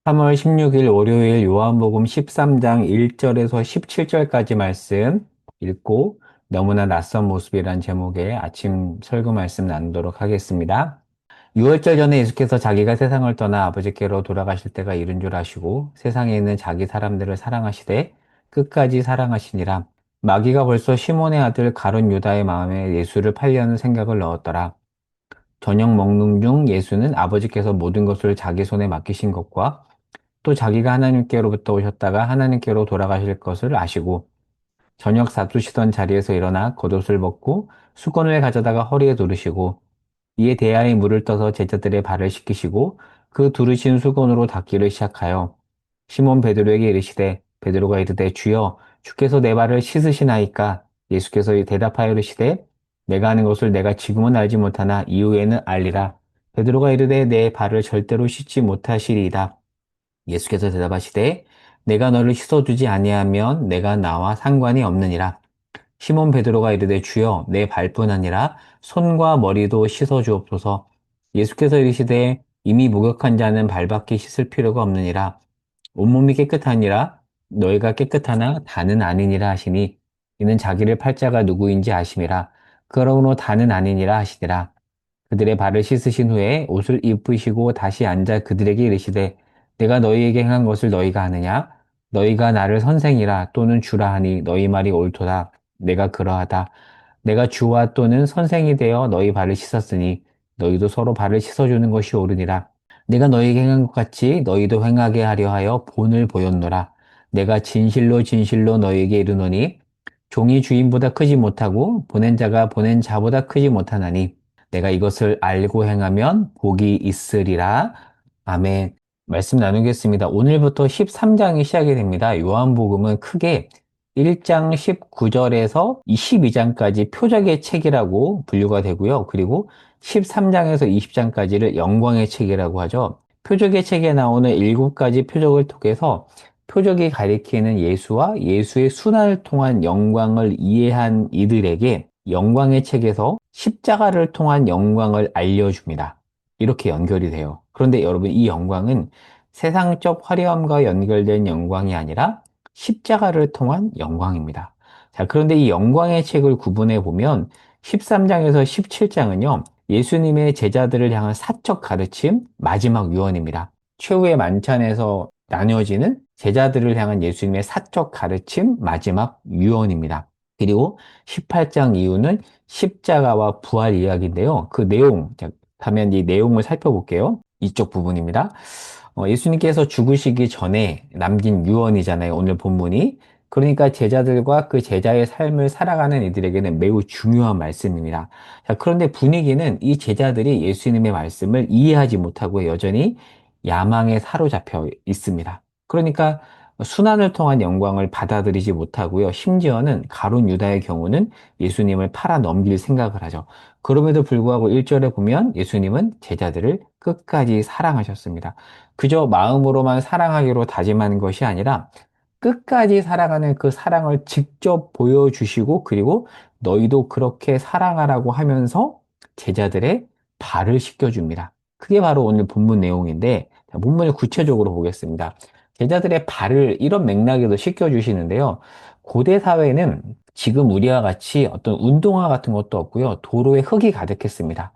3월 16일 월요일 요한복음 13장 1절에서 17절까지 말씀 읽고 너무나 낯선 모습이란 제목의 아침 설교 말씀 나누도록 하겠습니다. 6월절 전에 예수께서 자기가 세상을 떠나 아버지께로 돌아가실 때가 이른 줄 아시고 세상에 있는 자기 사람들을 사랑하시되 끝까지 사랑하시니라. 마귀가 벌써 시몬의 아들 가룟 유다의 마음에 예수를 팔려는 생각을 넣었더라. 저녁 먹는 중 예수는 아버지께서 모든 것을 자기 손에 맡기신 것과 또 자기가 하나님께로부터 오셨다가 하나님께로 돌아가실 것을 아시고 저녁 다투시던 자리에서 일어나 겉옷을 벗고 수건을 가져다가 허리에 두르시고 이에 대야에 물을 떠서 제자들의 발을 씻기시고 그 두르신 수건으로 닦기를 시작하여 시몬 베드로에게 이르시되 베드로가 이르되 주여 주께서 내 발을 씻으시나이까 예수께서 대답하여 이르시되 내가 하는 것을 내가 지금은 알지 못하나 이후에는 알리라. 베드로가 이르되 내 발을 절대로 씻지 못하시리이다. 예수께서 대답하시되 내가 너를 씻어주지 아니하면 내가 나와 상관이 없느니라. 시몬 베드로가 이르되 주여 내 발뿐 아니라 손과 머리도 씻어 주옵소서. 예수께서 이르시되 이미 목욕한 자는 발밖에 씻을 필요가 없느니라. 온몸이 깨끗하니라 너희가 깨끗하나 다는 아니니라 하시니 이는 자기를 팔 자가 누구인지 아심이라. 그러므로 다는 아니니라 하시니라. 그들의 발을 씻으신 후에 옷을 입으시고 다시 앉아 그들에게 이르시되 내가 너희에게 행한 것을 너희가 아느냐? 너희가 나를 선생이라 또는 주라 하니 너희 말이 옳도다. 내가 그러하다. 내가 주와 또는 선생이 되어 너희 발을 씻었으니 너희도 서로 발을 씻어주는 것이 옳으니라. 내가 너희에게 행한 것 같이 너희도 행하게 하려 하여 본을 보였노라. 내가 진실로 진실로 너희에게 이르노니 종이 주인보다 크지 못하고 보낸 자가 보낸 자보다 크지 못하나니 내가 이것을 알고 행하면 복이 있으리라. 아멘. 말씀 나누겠습니다. 오늘부터 13장이 시작이 됩니다. 요한복음은 크게 1장 19절에서 22장까지 표적의 책이라고 분류가 되고요. 그리고 13장에서 20장까지를 영광의 책이라고 하죠. 표적의 책에 나오는 7가지 표적을 통해서 표적이 가리키는 예수와 예수의 순환을 통한 영광을 이해한 이들에게 영광의 책에서 십자가를 통한 영광을 알려줍니다. 이렇게 연결이 돼요. 그런데 여러분, 이 영광은 세상적 화려함과 연결된 영광이 아니라 십자가를 통한 영광입니다. 자, 그런데 이 영광의 책을 구분해 보면 13장에서 17장은요, 예수님의 제자들을 향한 사적 가르침, 마지막 유언입니다. 최후의 만찬에서 나뉘어지는 제자들을 향한 예수님의 사적 가르침, 마지막 유언입니다. 그리고 18장 이후는 십자가와 부활 이야기인데요. 그 내용, 자, 다면 이 내용을 살펴볼게요. 이쪽 부분입니다. 예수님께서 죽으시기 전에 남긴 유언이잖아요. 오늘 본문이. 그러니까 제자들과 그 제자의 삶을 살아가는 이들에게는 매우 중요한 말씀입니다. 자, 그런데 분위기는 이 제자들이 예수님의 말씀을 이해하지 못하고 여전히 야망에 사로잡혀 있습니다. 그러니까 순환을 통한 영광을 받아들이지 못하고요. 심지어는 가룟 유다의 경우는 예수님을 팔아 넘길 생각을 하죠. 그럼에도 불구하고 1절에 보면 예수님은 제자들을 끝까지 사랑하셨습니다. 그저 마음으로만 사랑하기로 다짐하는 것이 아니라 끝까지 사랑하는 그 사랑을 직접 보여주시고 그리고 너희도 그렇게 사랑하라고 하면서 제자들의 발을 씻겨줍니다. 그게 바로 오늘 본문 내용인데 자, 본문을 구체적으로 보겠습니다. 제자들의 발을 이런 맥락에도 씻겨주시는데요. 고대 사회는 지금 우리와 같이 어떤 운동화 같은 것도 없고요. 도로에 흙이 가득했습니다.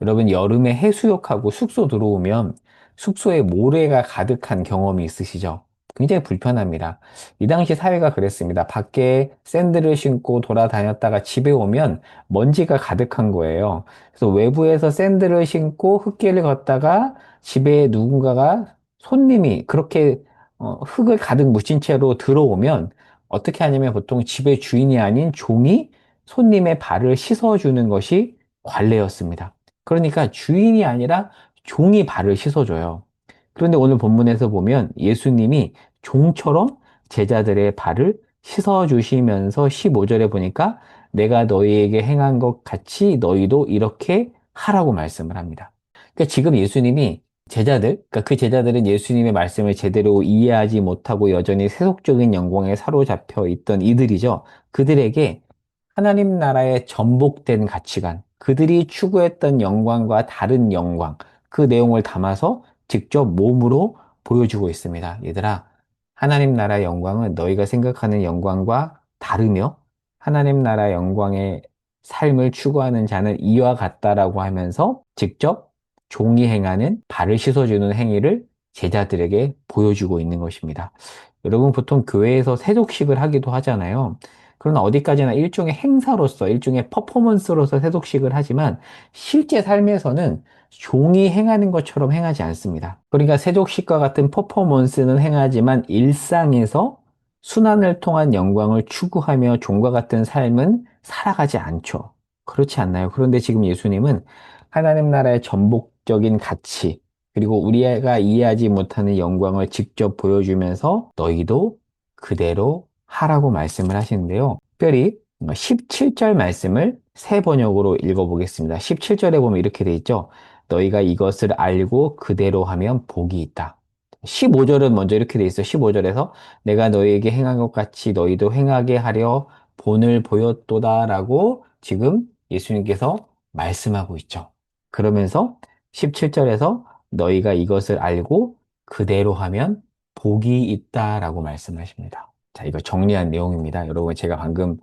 여러분 여름에 해수욕하고 숙소 들어오면 숙소에 모래가 가득한 경험이 있으시죠? 굉장히 불편합니다. 이 당시 사회가 그랬습니다. 밖에 샌들을 신고 돌아다녔다가 집에 오면 먼지가 가득한 거예요. 그래서 외부에서 샌들을 신고 흙길을 걷다가 집에 누군가가 손님이 그렇게 흙을 가득 묻힌 채로 들어오면 어떻게 하냐면 보통 집의 주인이 아닌 종이 손님의 발을 씻어주는 것이 관례였습니다. 그러니까 주인이 아니라 종이 발을 씻어줘요. 그런데 오늘 본문에서 보면 예수님이 종처럼 제자들의 발을 씻어주시면서 15절에 보니까 내가 너희에게 행한 것 같이 너희도 이렇게 하라고 말씀을 합니다. 그러니까 지금 예수님이 제자들, 그러니까 그 제자들은 예수님의 말씀을 제대로 이해하지 못하고 여전히 세속적인 영광에 사로잡혀 있던 이들이죠. 그들에게 하나님 나라의 전복된 가치관, 그들이 추구했던 영광과 다른 영광, 그 내용을 담아서 직접 몸으로 보여주고 있습니다. 얘들아, 하나님 나라의 영광은 너희가 생각하는 영광과 다르며 하나님 나라 영광의 삶을 추구하는 자는 이와 같다라고 하면서 직접 종이 행하는 발을 씻어주는 행위를 제자들에게 보여주고 있는 것입니다. 여러분 보통 교회에서 세독식을 하기도 하잖아요. 그러나 어디까지나 일종의 행사로서, 일종의 퍼포먼스로서 세독식을 하지만 실제 삶에서는 종이 행하는 것처럼 행하지 않습니다. 그러니까 세족식과 같은 퍼포먼스는 행하지만 일상에서 순환을 통한 영광을 추구하며 종과 같은 삶은 살아가지 않죠. 그렇지 않나요? 그런데 지금 예수님은 하나님 나라의 전복적인 가치, 그리고 우리가 이해하지 못하는 영광을 직접 보여주면서 너희도 그대로 하라고 말씀을 하시는데요. 특별히 17절 말씀을 새 번역으로 읽어보겠습니다. 17절에 보면 이렇게 돼 있죠. 너희가 이것을 알고 그대로 하면 복이 있다. 15절은 먼저 이렇게 돼 있어. 15절에서 내가 너희에게 행한 것 같이 너희도 행하게 하려 본을 보였도다라고 지금 예수님께서 말씀하고 있죠. 그러면서 17절에서 너희가 이것을 알고 그대로 하면 복이 있다라고 말씀하십니다. 자, 이거 정리한 내용입니다. 여러분, 제가 방금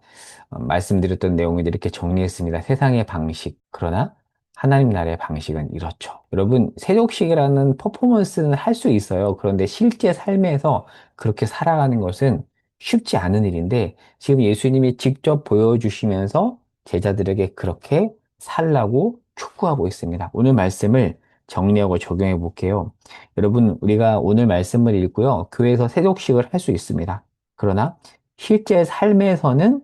말씀드렸던 내용을 이렇게 정리했습니다. 세상의 방식. 그러나 하나님 나라의 방식은 이렇죠. 여러분, 세족식이라는 퍼포먼스는 할 수 있어요. 그런데 실제 삶에서 그렇게 살아가는 것은 쉽지 않은 일인데 지금 예수님이 직접 보여주시면서 제자들에게 그렇게 살라고 촉구하고 있습니다. 오늘 말씀을 정리하고 적용해 볼게요. 여러분, 우리가 오늘 말씀을 읽고요. 교회에서 세족식을 할 수 있습니다. 그러나 실제 삶에서는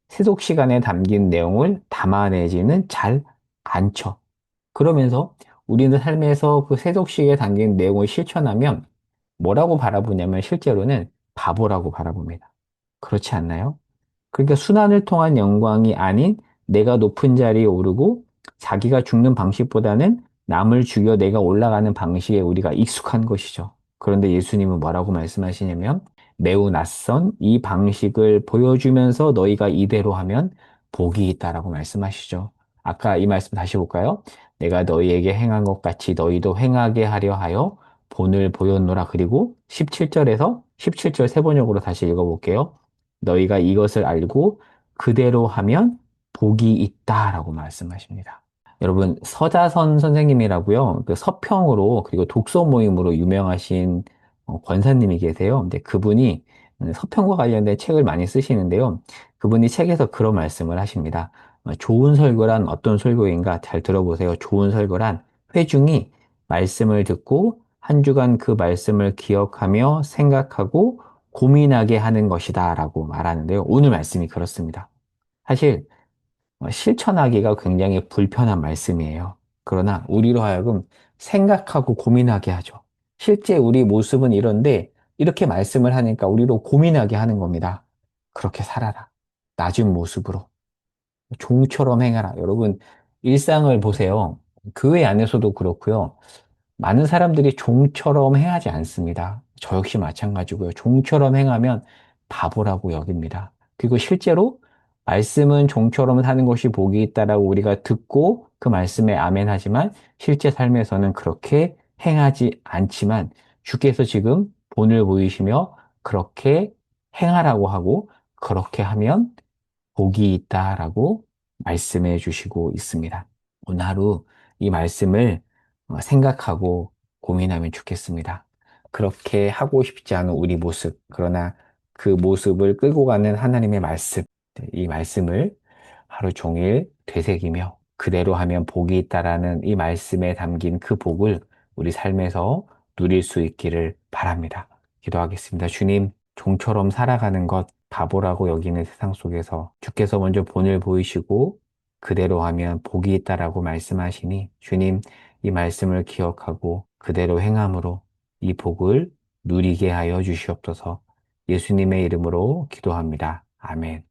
세속 시간에 담긴 내용을 담아내지는 잘 않죠. 그러면서 우리는 삶에서 그 세속식에 담긴 내용을 실천하면 뭐라고 바라보냐면 실제로는 바보라고 바라봅니다. 그렇지 않나요? 그러니까 순환을 통한 영광이 아닌 내가 높은 자리에 오르고 자기가 죽는 방식보다는 남을 죽여 내가 올라가는 방식에 우리가 익숙한 것이죠. 그런데 예수님은 뭐라고 말씀하시냐면 매우 낯선 이 방식을 보여주면서 너희가 이대로 하면 복이 있다라고 말씀하시죠. 아까 이 말씀 다시 볼까요? 내가 너희에게 행한 것 같이 너희도 행하게 하려 하여 본을 보였노라. 그리고 17절에서 17절 세 번역으로 다시 읽어볼게요. 너희가 이것을 알고 그대로 하면 복이 있다라고 말씀하십니다. 여러분, 서자선 선생님이라고요. 그 서평으로 그리고 독서 모임으로 유명하신 권사님이 계세요. 근데 그분이 서평과 관련된 책을 많이 쓰시는데요. 그분이 책에서 그런 말씀을 하십니다. 좋은 설교란 어떤 설교인가? 잘 들어보세요. 좋은 설교란 회중이 말씀을 듣고 한 주간 그 말씀을 기억하며 생각하고 고민하게 하는 것이다 라고 말하는데요. 오늘 말씀이 그렇습니다. 사실 실천하기가 굉장히 불편한 말씀이에요. 그러나 우리로 하여금 생각하고 고민하게 하죠. 실제 우리 모습은 이런데 이렇게 말씀을 하니까 우리로 고민하게 하는 겁니다. 그렇게 살아라. 낮은 모습으로. 종처럼 행하라. 여러분, 일상을 보세요. 교회 안에서도 그렇고요. 많은 사람들이 종처럼 행하지 않습니다. 저 역시 마찬가지고요. 종처럼 행하면 바보라고 여깁니다. 그리고 실제로 말씀은 종처럼 사는 것이 복이 있다라고 우리가 듣고 그 말씀에 아멘하지만 실제 삶에서는 그렇게 행하지 않지만 주께서 지금 본을 보이시며 그렇게 행하라고 하고 그렇게 하면 복이 있다라고 말씀해 주시고 있습니다. 오늘 하루 이 말씀을 생각하고 고민하면 좋겠습니다. 그렇게 하고 싶지 않은 우리 모습, 그러나 그 모습을 끌고 가는 하나님의 말씀, 이 말씀을 하루 종일 되새기며 그대로 하면 복이 있다라는 이 말씀에 담긴 그 복을 우리 삶에서 누릴 수 있기를 바랍니다. 기도하겠습니다. 주님, 종처럼 살아가는 것, 바보라고 여기는 세상 속에서 주께서 먼저 본을 보이시고 그대로 하면 복이 있다라고 말씀하시니 주님, 이 말씀을 기억하고 그대로 행함으로 이 복을 누리게 하여 주시옵소서. 예수님의 이름으로 기도합니다. 아멘.